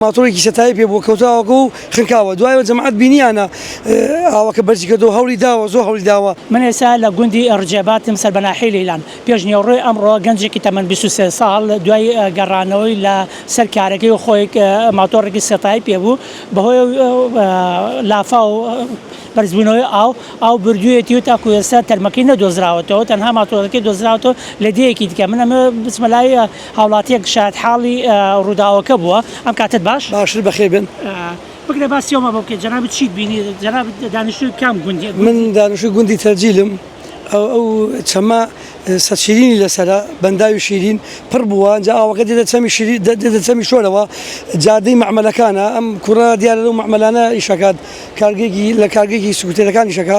ماتۆرێکی سەتایی پێ بۆ کەوتاوەکە و خنکاوە دوایەوە جەماعەت بینیانە ئاوەکە بەرزی کردەوە هەوڵی داوە زۆر هەوڵی داوە. من ئێستا لە گوندی ڕجێباتم سەربەناحی لەیلان پێشنیێڕۆی ئەمڕۆ گەنجێکی تەمەن 23 ساڵ دوای گەڕانەوەی لە سەر کارەکەی و خۆی ماتۆڕێکی سەتایی پێبوو بەهۆی لافا و بەرزبوونەوەی ئاو بردوویەتی و تاکو ئێستا تەرمەکەی نەدۆزراوەتەوە تەنها ماتۆرەکەی دۆزراوەتەوە لە دەیەکی دیکە من ئەمە بچمە لای هاوڵاتیەک شایەت حاڵی ڕووداوەکە بووە ئەم کاتت باشتر بەخێر بن. بگرە باسیەوە بۆ بکە جەناب چیت بینی جەناب دانیشتووی کام گوندی؟ من دانیشتووی گوندی تەرجیلم ئەو چەمە سەرشیرینی لەسەرە بەنداوی شیرین پڕ بووە جا ئاوەکە دێتە چەمی شۆرەوە جادەی مەعمەلەکانە ئەم کوڕە دیارە لەو مەعمەلانە ئیشەکات لە کارگێکی سکوتێرەکان ئیشەکە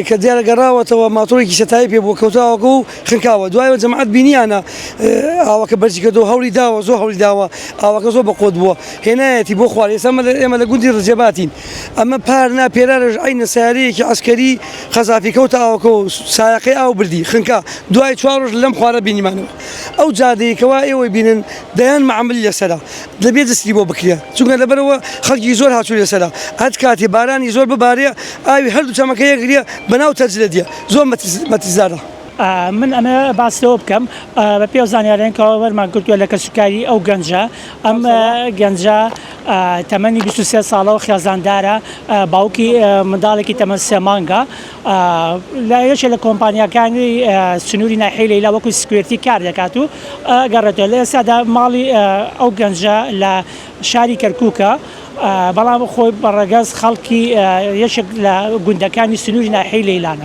کە دیارە گەڕاوەتەوە ماتۆرێکی سەتایی پێ بۆ کەوتاوەکە و خنکاوە دوایەوە جەماعەت بینیانە ئاوەکە بەرزی کردەوە هەوڵی داوە زۆر هەوڵی داوە ئاوەکە زۆر بەقۆت بووە هێنایەتی بۆ خوارد ئێمە لە گوندی ڕجێباتین ئەمە پارنا پێرارەش ئەینە سیارەیەکی عەسکەری خەزافی کەوتە ئاوەکە و سایەقەی ئاو بردی خنکا دوای 4 ڕۆژ لەم خوارە بینیمانەوە ئەو جادەیەکەوە ئێوەی بینن دەیان مەعامل لەسەرا دەبێت دەستی بۆ بکرێ چونکە لەبەرەوە خەڵکی زۆر هاتووی لەسەرا هەر کاتی بارانی زۆر ببارێ ئاوی هەردوو چەمەکە یەکگرێ بەناو تەرجلە دیە زۆر مەتیزارە. من ئەمە باسەوە بکەم بە پێ زانیاریانکەوە وەرمان کردووە لە کەسوکاری ئەو گەنجە ئەم گەنجە تەمەنی 23 ساڵە و خێزاندارە باوکی منداڵێکی تەمەن 3 مانگە لە یەکێک لە کۆمپانیاکانی سنووری ناحیەی لەیلا وەکو سکوێرتی کار دەکات و گەڕێتەوە لە ئێستادا ماڵی ئەو گەنجە لە شاری کەرکووکە بەڵام خۆی بەڕێگەز خەڵکی یەکێک لە گوندەکانی سنووری ناحیەی لەیلانە.